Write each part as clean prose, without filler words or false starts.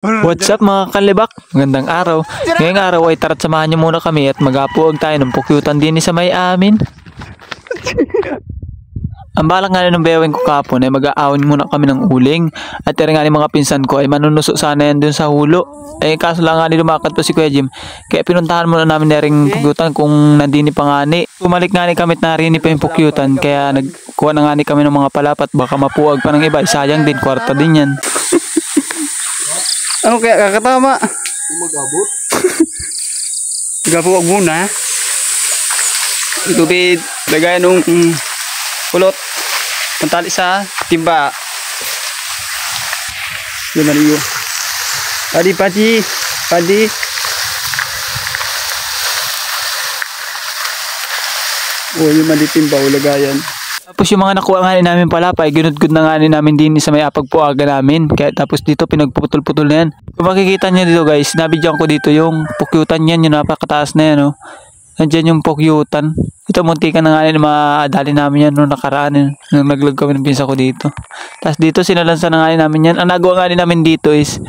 What's up mga kalibak? Magandang araw. Ngayong araw ay tara't samahan niyo muna kami at mag-apuag tayo ng pukyutan din sa may amin. Ang balak nga ng beweng ko kapon ay mag-aawin muna kami ng uling at tira nga ni mga pinsan ko ay manunuso sana yan dun sa hulo. Eh kaso lang nga ni lumakad pa si Kuya Jim kaya pinuntahan muna namin na ring pukyutan kung nandini pa nga ni. Bumalik nga ni kami at narini pa yung pukyutan kaya nagkuha na nga ni kami ng mga palapat baka mapuag pa ng iba. Sayang din, kwarta din yan. Ano kaya kakatama? Mag-abot. Mag-abot muna. Tubig, lagay nung kulot. Pantali sa timba. Yan mariyo. Padi. Oh, yung malitimba, lagayan. Tapos yung mga nakuha nga namin palapay, ginudgod na nga namin din sa may apagpuaga namin. Kaya tapos dito pinagputol-putol na yan. Kung makikita nyo dito guys, nabidyan ko dito yung pukyutan yan, yung napakataas na yan. Oh. Nandiyan yung pukyutan. Ito muntikan na nga madali namin yan nung nakaraan. Nung naglag kami ng pinsa ko dito. Tapos dito sinalansan na nga namin yan. Ang nagawa nga namin dito is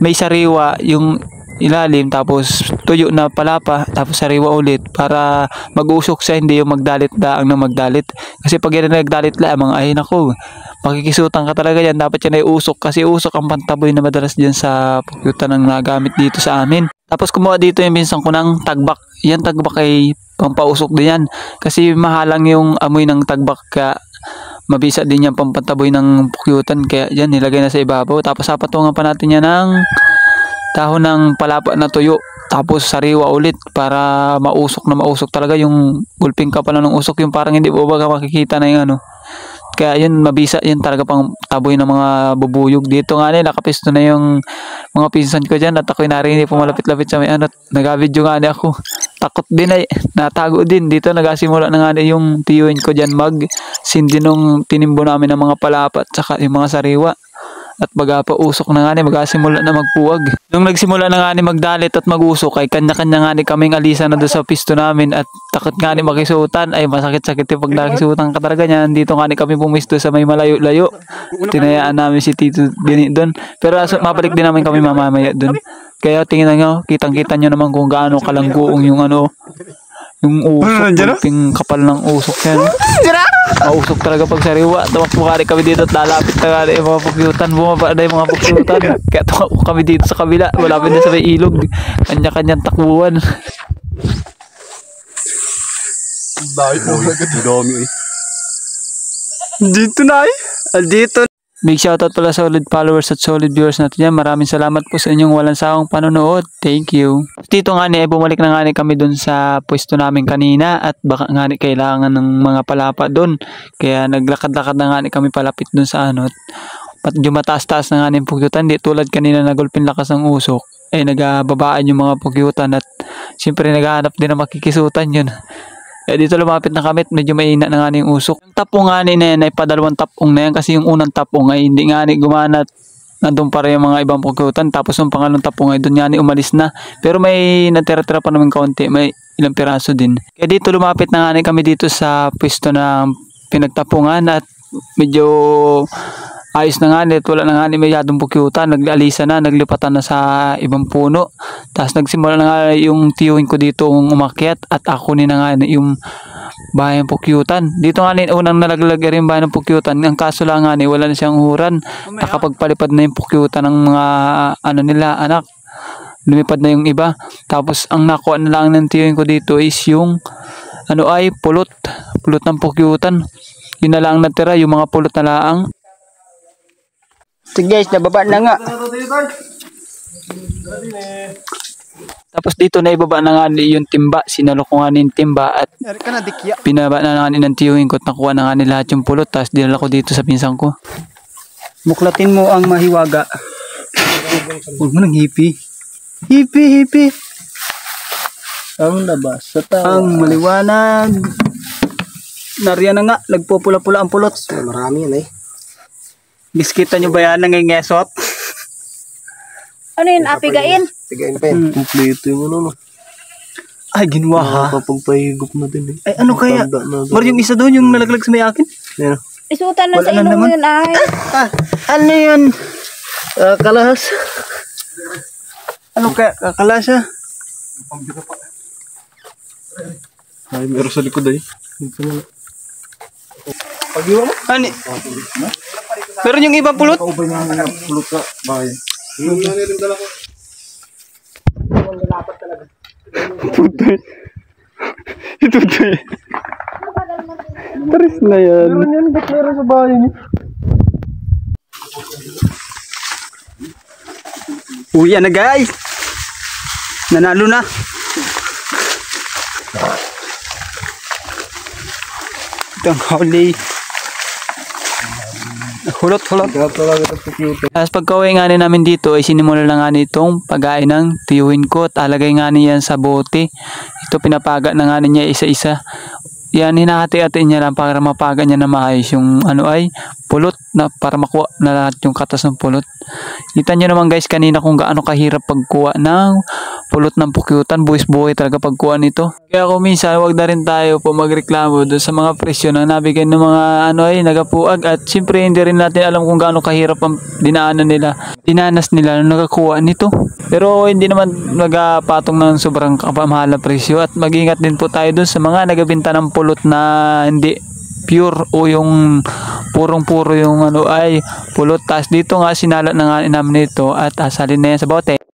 may sariwa yung ilalim tapos tuyo na palapa tapos sariwa ulit para mag-usok siya, hindi yung magdalit daang na magdalit kasi pag yan nagdalit lamang ay nako makikisutan ka talaga yan. Dapat yan ay usok kasi usok ang pantaboy na madalas dyan sa pukyutan ang nagamit dito sa amin. Tapos kumuha dito yung minsan ko ng tagbak. Yan tagbak ay pampausok din yan kasi mahalang yung amoy ng tagbak kaya mabisa din yan pampantaboy ng pukyutan kaya yan nilagay na sa ibabaw. Tapos sapatungan pa natin yan ng dahon ng palapa na tuyo tapos sariwa ulit para mausok talaga yung gulping ka pala ng usok yung parang hindi mo baga makikita na yung ano kaya yun mabisa yun talaga pang taboy ng mga bubuyog. Dito nga nakapisto na yung mga pinsan ko dyan at ako'y narinig pumalapit-lapit sa may ano nag-video nga ako takot din ay natago din dito. Nagasimula na nga yung tiyuin ko dyan sindi nung tinimbo namin ng mga palapa at saka yung mga sariwa at baga pa usok na nga magasimula na magpuwag. Nung nagsimula na nga magdalit at mag-usok ay kanya-kanya nga kaming alisan na doon sa pisto namin at takot nga makisutan ay masakit-sakit yung pag nakisutan ka talaga niyan. Dito nga kami pumisto sa may malayo-layo. Tinayaan namin si Tito din doon. Pero mabalik din namin kami mamamaya doon. Kaya tingnan nyo, kitang-kita nyo naman kung gaano kalangguong yung ano yung usok, ping kapal ng usok yan. Mausok talaga pag sariwa. Tumakbo kami dito at lalapit na yung mga pukyutan. Bumaba na yung mga pukyutan. Kaya tumakbo kami dito sa kabila. Malapit na sa may ilog. Kanya-kanyang takbuhan. Dito na dito. Big shoutout pala sa solid followers at solid viewers natin yan. Maraming salamat po sa inyong walang sawang panonood. Thank you. Dito nga bumalik na nga kami dun sa pwesto namin kanina at baka nga kailangan ng mga palapa dun. Kaya naglakad-lakad na nga kami palapit dun sa ano. At yung mataas-taas na nga yung pukyutan. Di tulad kanina nagulpin lakas ng usok. Eh nagbabaan yung mga pukyutan at siyempre naghahanap din na makikisutan yun. Dito lumapit na kami at medyo mainit na nga yung usok. Yung tapong nga na yan ay padalawang tapong na yan kasi yung unang tapong ay hindi nga gumana at nandun pa rin yung mga ibang pukyutan. Tapos yung pangalong tapong ay doon nga umalis na. Pero may natira-tira pa naman kaunti, may ilang piraso din. Kaya dito lumapit na nga kami dito sa pwesto na pinagtapungan at medyo ayos na nga wala na nga masyadong pukyutan. Nag-alisa na, naglipatan na sa ibang puno. Tapos nagsimula na nga yung tiyuhin ko dito umakyat at ako na nga yung bahay ng pukyutan. Dito nga unang nalaglag rin bahay ng pukyutan. Ang kaso lang nga wala na siyang huran. Nakapagpalipad na yung pukyutan ng mga anak. Lumipad na yung iba. Tapos ang nakuha na lang ng tiyuhin ko dito is yung pulot ng pukyutan. Yun na lang natira, yung mga pulot na laang. So guys, nababa na nga. Tapos dito na ibaba na nga yung timba. Sinalo ko nga yung timba at pinaba na nga ng tiyuhin ko at nakuha na nga lahat yung pulot. Tapos dinala ko dito sa pinsang ko. Muklatin mo ang mahiwaga. Huwag mo nang hipi. Hipi. Ang labas sa tawa. Ang maliwanag. Nariyan na nga. Nagpupula-pula ang pulot. Marami yan Biskita nyo ba yan? Nangingesot? Ano yun? Apigain? Pigain pa yan. Kompleto yung ano. Ay, ginawa ha? Kapagpahigop na din Ay, ano kaya? Mar yung isa doon, yung nalaglag sa may akin? Yan. Isutan na sa ilong mo yun ay. Ano yun? Kalahas. Ano kaya kakalasa? Ay, meron sa likod ay. Ani? Meron yung ibang pulot? Kaubay na pulot ka, bahay. Ito tayo. Paris na yan. Meron yan, ba't meron sa bahay niyo? Uwi na guys. Nanalo na. Itong huli. Hulot. Tapos pagka-uwi nga namin dito ay sinimula lang nga itong pagkain ng tiyuhin ko at alagay nga niyan sa bote. Ito pinapaga na nga niya isa-isa. Yan, hinahati-hati niya lang para mapaga niya na maayos yung ano ay pulot na para makuha na lahat yung katas ng pulot. Kita niyo naman guys kanina kung gaano kahirap pagkuha ng pulot ng pukyutan. Buwis-buhay talaga pagkuha nito. Kaya kung minsan wag na rin tayo po magreklamo doon sa mga presyo na nabigay ng mga ano ay nagapuag at siyempre hindi rin natin alam kung gaano kahirap ang dinanas nila nung nagakuha nito. Pero hindi naman nagapatong ng sobrang kapamahal na presyo at mag-ingat din po tayo doon sa mga nagabenta ng pulot na hindi pure o yung purong-puro yung ano ay pulot. Tas dito nga sinalat na nga namin ito at asalin na yan sa bote.